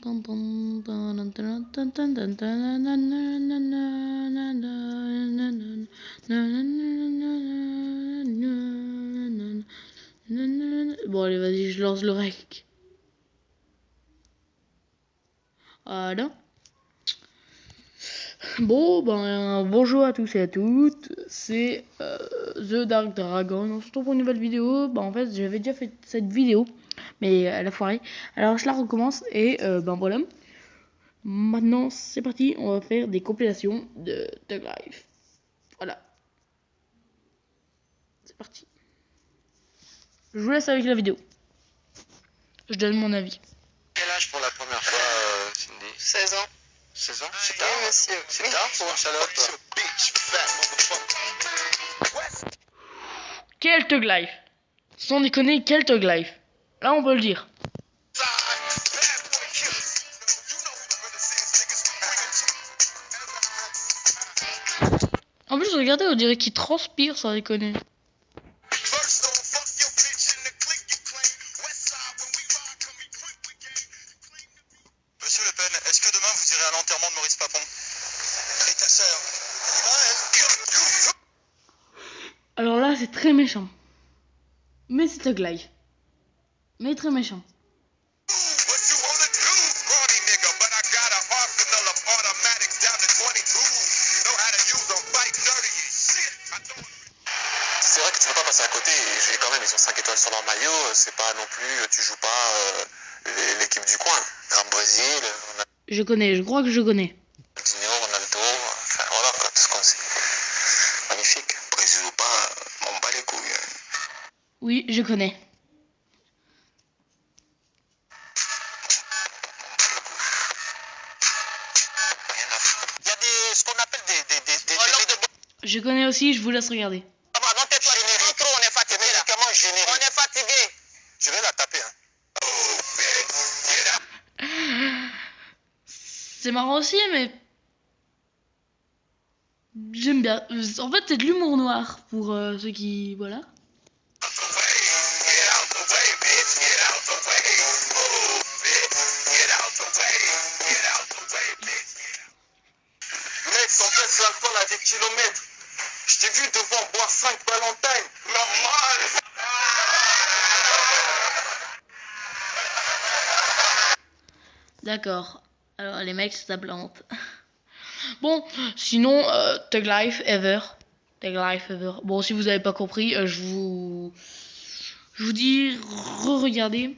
Bon allez vas-y, je lance le rec. Voilà. Bon ben bonjour à tous et à toutes, c'est The Dark Dragon. On se retrouve pour une nouvelle vidéo. Ben en fait j'avais déjà fait cette vidéo mais elle a foiré. Alors je la recommence et ben voilà. Maintenant c'est parti, on va faire des compilations de Thug Life. Voilà. C'est parti. Je vous laisse avec la vidéo. Je donne mon avis. Quel âge pour la première fois, Cindy? 16 ans. 16 ans? C'est tard, Oui, monsieur. C'est tard pour une salope. Quel Thug Life? Sans déconner, quel Thug Life? Là on peut le dire. En plus regardez, on dirait qu'il transpire sans déconner. Monsieur Le Pen, est-ce que demain vous irez à l'enterrement de Maurice Papon? Et ta sœur? Alors là c'est très méchant. Mais c'est Thug Life. Mais très méchant. C'est vrai que tu peux pas passer à côté. J'ai quand même, ils ont 5 étoiles sur leur maillot. C'est pas non plus, tu joues pas l'équipe du coin. Grand Brésil, Je connais, je crois que je connais. Ronaldinho, Ronaldo, enfin voilà quoi, tout ce qu'on sait. Magnifique. Brésil ou pas, on bat les couilles. Oui, je connais. Il y a ce qu'on appelle des Je connais aussi, je vous laisse regarder. on est fatigué là. On est fatigué. Je vais la taper. C'est marrant aussi, mais j'aime bien. En fait, c'est de l'humour noir pour ceux qui... Voilà. Mec, son test l'alcool à des kilomètres. Je t'ai vu devant boire 5 Valentine. Normal. D'accord. Alors, les mecs, ça plante. Bon, sinon, Thug Life Ever. Thug Life Ever. Bon, si vous avez pas compris, je vous dis re-regardez.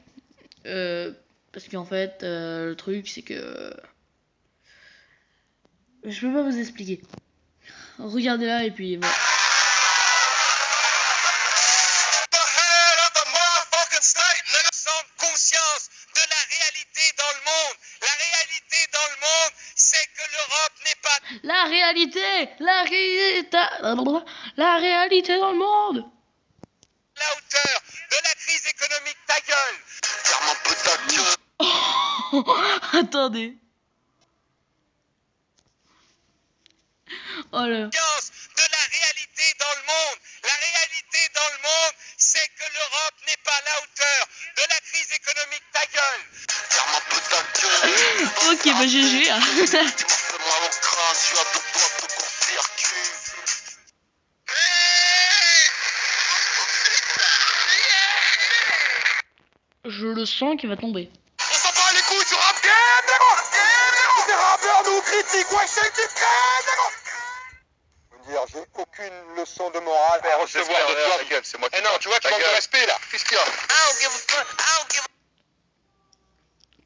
Parce qu'en fait, le truc, c'est que... Je peux pas vous expliquer. Regardez là et puis... Voilà. Sans conscience de la réalité dans le monde. La réalité dans le monde, c'est que l'Europe n'est pas La réalité dans le monde. à la hauteur de la crise économique. Ta gueule. Ferme un peu ta gueule. Attendez. Oh là. De la réalité dans le monde. La réalité dans le monde, c'est que l'Europe n'est pas à la hauteur de la crise économique. Ta gueule. Ferme un peu ta gueule. Ok, bah GG. Moi au crâne, je suis à deux doigts de court-circuit. Je le sens qu'il va tomber. On s'en bat les couilles du rap game, d'accord. Ces rappeurs nous critiquent, ouais, c'est du game, d'accord. Dire, j'ai aucune leçon de morale à recevoir de toi. C'est moi qui Eh non, tu vois, tu manques de respect là. Qu'est-ce qu'il y a?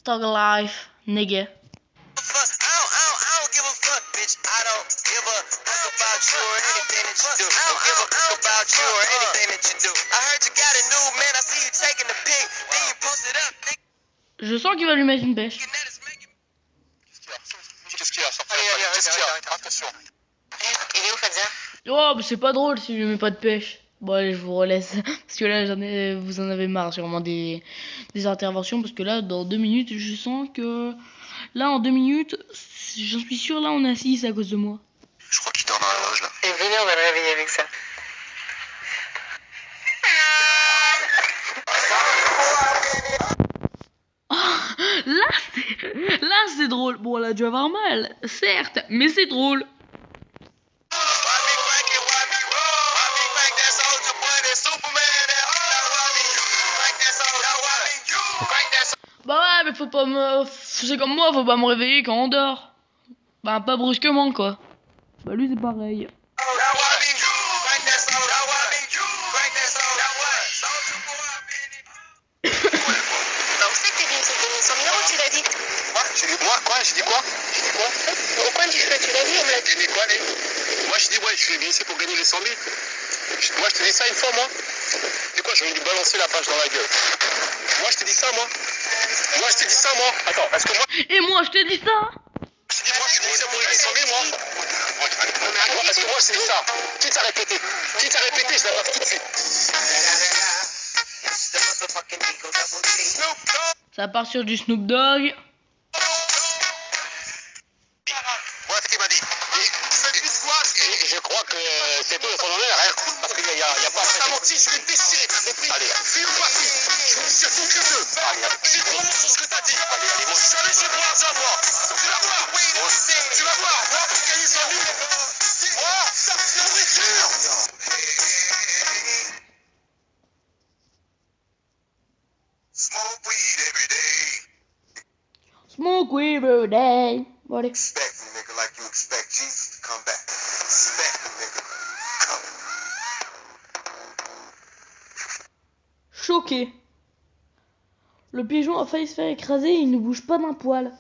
Thug Life, nigga. Je sens qu'il va lui mettre une pêche. Qu'est-ce qu'il y a? Allez, attention. Il est où, Fadzia? Oh, mais c'est pas drôle si je lui mets pas de pêche. Bon, allez, je vous relaisse. Parce que là, vous en avez marre, sûrement des interventions. Parce que là, dans 2 minutes, je sens que... Là, en 2 minutes, j'en suis sûr, là, on est assis à cause de moi. Je crois qu'il dort dans la loge là. Et venez, on va le réveiller avec ça. Là, c'est... Là, c'est drôle. Bon, elle a dû avoir mal, certes, mais c'est drôle. Bah ouais, mais faut pas me... C'est comme moi, faut pas me réveiller quand on dort. Bah, pas brusquement, quoi. Bah, lui, c'est pareil. Bah, on sait que t'es venu essayer de gagner 100 000 euros, tu l'as dit. Quoi j'ai dit quoi? Au coin du chemin, tu l'as dit, on me l'a dit. J'ai dit quoi, Léo? Moi, je dis, ouais, je suis venu ici pour gagner les 100 000. Moi, je te dis ça une fois, moi. C'est quoi, je vais lui balancer la page dans la gueule. Moi, je te dis ça, moi. Moi, je te dis ça, moi. Attends, est-ce que moi, Et moi, je te dis ça. je te dis, moi, je suis venu ici pour gagner 100 000, moi? Est-ce que moi, je te dis ça? Qui t'a répété? Je la baffe tout de suite. Ça part sur du Snoop Dogg. Voilà ce qu'il m'a dit. Et je crois que c'est tout de son honneur, hein. Parce qu'il n'y a pas... T'as menti, je vais te déchirer, t'as compris? Allez, file pas, je vous jure tout que deux. J'ai trop mon sur ce que t'as dit. Allez, moi, je suis allé chez moi, ça, moi. Tu vas voir. Tu vas voir. Moi, pour gagner 100 000. Moi, nourriture. Smoke weed every day. Smoke weed every day. Bon, allez. Expect me, nigga, like you expect Jesus to come back. Expect me, nigga. Choqué. Le pigeon a failli se faire écraser et il ne bouge pas d'un poil.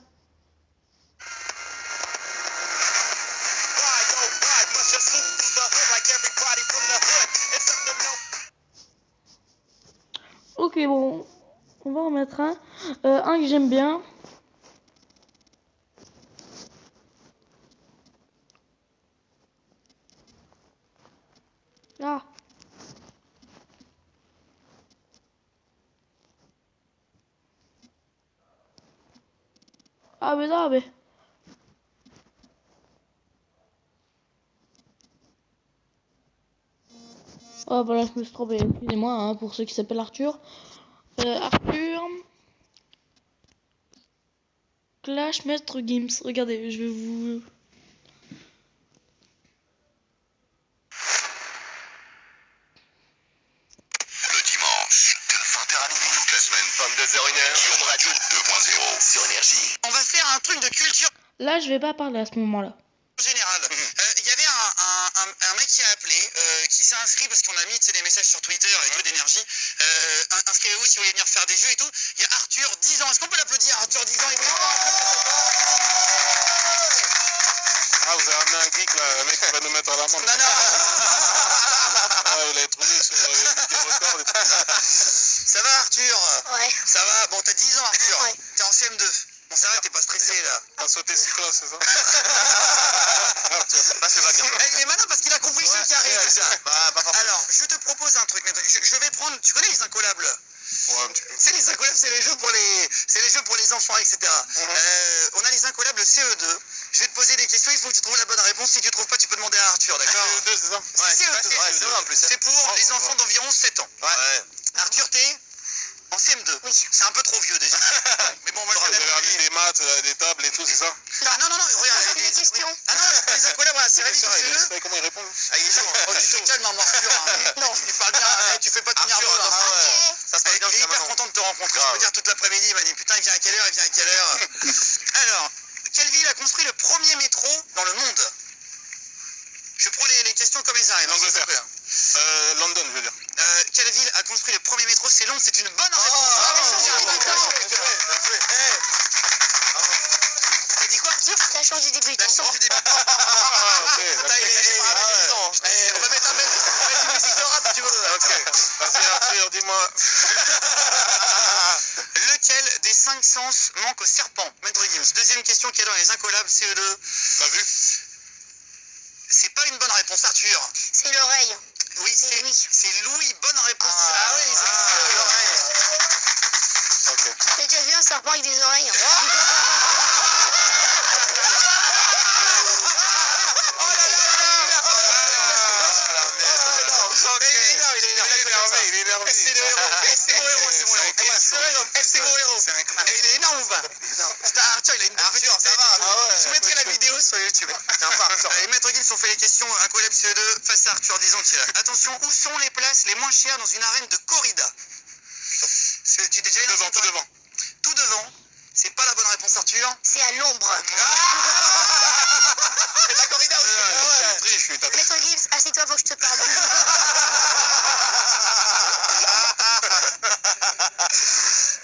Ok, bon, on va en mettre un. Un que j'aime bien. Ah. Ah, mais là, mais... Oh, voilà, je me suis trompé. Excusez-moi, hein, pour ceux qui s'appellent Arthur. Arthur... Clash Maître Gims. Regardez, je vais vous... Le dimanche, de 20h à minuit, toute la semaine, 22h-1h, sur Radio 2.0, sur Énergie. On va faire un truc de culture Là, je vais pas parler à ce moment-là. générale. Il y avait un mec qui a appelé, qui s'est inscrit parce qu'on a mis des messages sur Twitter et tout d'Énergie. Inscrivez-vous si vous voulez venir faire des jeux et tout. Il y a Arthur, 10 ans. Est-ce qu'on peut l'applaudir, Arthur, 10 ans? Il voulait faire un truc de sa part. Ah, vous avez amené un geek, là, un mec qui va nous mettre à l'amende. Non, non. Ah, vous l'avez trouvé sur des records et tout. Ça va, Arthur? Ouais. Ça va? Bon, t'as 10 ans, Arthur. Ouais. T'es en CM2. Bon, ça va, t'es pas stressé, là. T'as sauté 6 classes, c'est ça? Bah, c'est pas bien. Il est malin parce qu'il a compris ce qui arrive déjà. Alors, je te propose un truc. Je vais prendre. Tu connais les incollables? Ouais, un petit peu. Tu sais, les incollables, c'est les jeux pour les enfants, etc. On a les incollables CE2. Je vais te poser des questions. Il faut que tu trouves la bonne réponse. Si tu trouves pas, tu peux demander à Arthur, d'accord? CE2, c'est ça? C'est CE2. c'est vrai en plus. C'est pour les enfants d'environ 7 ans. Ouais. Arthur, t'es en CM2. Oui. C'est un peu trop vieux déjà. Mais bon, on va le Vous avez faire. ramené des maths, des tables et tout, c'est ça? Ah non, regarde. Les questions. Ah non, les incollables, voilà, c'est réalisé Ça, CE2. vous savez comment ils répondent? Ah, il est chaud. Oh, tu te calmes, hein, Arthur. Hein. Non, il parle bien. Tu fais pas tout nerveux. Hein. Ok. Ça se passe bien. Il est hyper content de te rencontrer. Je peux dire toute l'après-midi. Il m'a dit putain, il vient à quelle heure? Alors, quelle ville a construit le premier métro dans le monde? Je prends les questions comme elles arrivent. L'Angleterre. London, je veux dire. Quelle ville a construit le premier métro? C'est Londres, c'est une bonne réponse. T'as dit quoi? T'as changé des buts. La chance du début. Ah, ok. Putain, il est évident. On va mettre une musique de rap si tu veux. Ok. Vas-y, Arthur, dis-moi. Lequel des 5 sens manque au serpent? Maître Gims. Deuxième question qui est dans les incollables CE2. La vue? C'est pas une bonne réponse, Arthur. C'est l'oreille. Oui, C'est Louis. c'est Louis. Bonne réponse. Ah oui, c'est l'oreille. Ok. T'as déjà vu un serpent avec des oreilles? Il est énervé. Il est énervé. C'est le héros. C'est mon héros. C'est mon héros. Et il est énorme ou pas? Arthur, il a une bonne petite tête. Je mettrai la vidéo sur YouTube. Allez, Maître Gims, on fait les questions. Un collab CE2 face à Arthur. Disons qu'il a. Attention, où sont les places les moins chères dans une arène de corrida? Tu t'es déjà Devant, tout devant. Tout devant. C'est pas la bonne réponse, Arthur. C'est à l'ombre. C'est de la corrida aussi. Maître Gims, assieds-toi, faut que je te parle.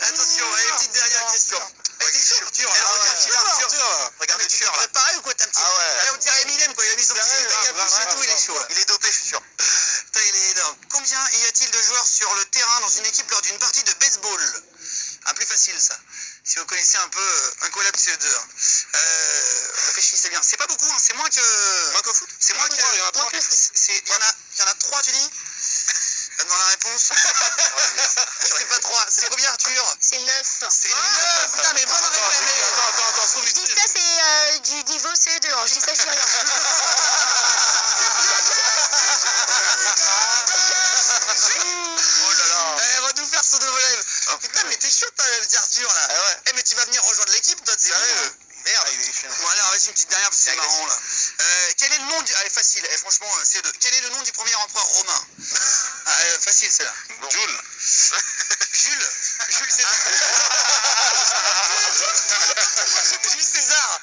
Attention, allez, petite dernière question. Arthur, regarde le tueur là. Préparé ou quoi, t'as un petit. Allez, on dirait Eminem quoi, il a mis son petit capuche et tout, il est chaud là. Il est dopé, je suis sûr. Putain, il est énorme. Combien y a-t-il de joueurs sur le terrain dans une équipe lors d'une partie de baseball? Un plus facile ça. Si vous connaissez un peu un collab CE2. Réfléchissez bien. C'est pas beaucoup, hein. C'est moins que. Moins qu'au foot. C'est moins que. Il y en a 3. Il y en a 3, tu dis? Dans la réponse. C'est pas 3. C'est combien, Arthur? C'est 9. C'est 9. Putain, mais bonne réponse. Je dis ça, c'est du niveau CE2. Hein. Je dis ça, je dis rien. Oh là là. Elle va nous faire son nouveau live. Putain, mais t'es chaud, Arthur là. Eh, mais tu vas venir rejoindre l'équipe, toi, t'es sérieux? Merde, il est chiant. Bon, allez, vas-y, une petite dernière parce que c'est marrant là. Quel est le nom du. Allez, facile, franchement, c'est deux. Quel est le nom du premier empereur romain? Facile, c'est là. Jules. Jules César. Jules César.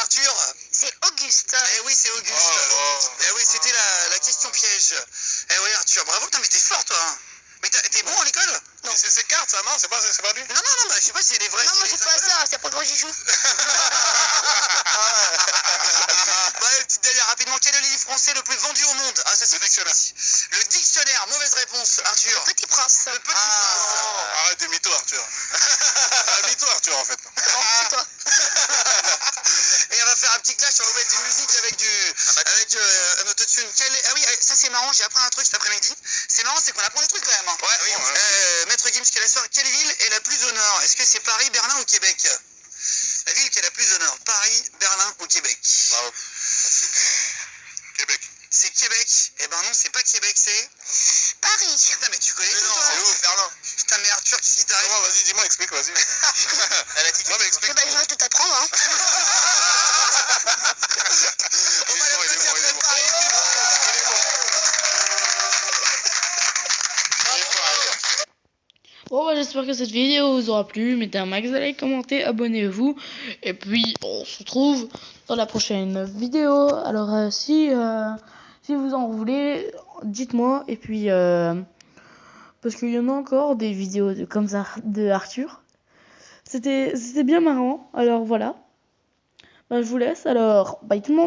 Arthur. C'est Auguste. Eh oui, c'est Auguste. Eh oui, c'était la question piège. Eh oui, Arthur, bravo. Putain, mais t'es fort, toi. Hein. Mais t'es bon à l'école? Non. C'est cartes, ça, non? C'est pas lui? Non, bah, je sais pas si c'est des vrais. Non, moi, j'ai pas ça. C'est pour quand j'y joue. Une petite dernière rapidement. Quel est le livre français le plus vendu au monde? Ah, ça c'est le dictionnaire. Le dictionnaire, mauvaise réponse, Arthur. Le Petit Prince. Le Petit Prince. Arrête de mytho, Arthur. Mytho, Arthur, en fait. Non, c'est toi. Et on va faire un petit clash, on va mettre une musique avec un autotune. Ah oui, ça c'est marrant, j'ai appris un truc cet après-midi. C'est marrant, c'est qu'on apprend des trucs quand même. Hein. Maître Gims, quelle ville est la plus au nord? Est-ce que c'est Paris, Berlin ou Québec? La ville qui est la plus au nord, Paris, Berlin ou Québec? Bravo. Québec. C'est Québec. Eh ben non, c'est pas Québec, c'est Paris. Putain, mais tu connais tout, toi. C'est où, Berlin? Putain, mais Arthur, qu'est-ce qui t'arrive? Comment, vas-y, dis-moi, explique, vas-y. Elle a dit. Non, mais explique. Bah, je vais tout apprendre, hein. On va l'applaudir après Paris. Bon, bah, j'espère que cette vidéo vous aura plu. Mettez un max de like, commentez, abonnez-vous. Et puis, on se retrouve dans la prochaine vidéo. Alors, si vous en voulez, dites-moi. Et puis, parce qu'il y en a encore des vidéos comme ça de Arthur. C'était bien marrant. Alors, voilà. Bah, je vous laisse. Alors, bye tout le monde.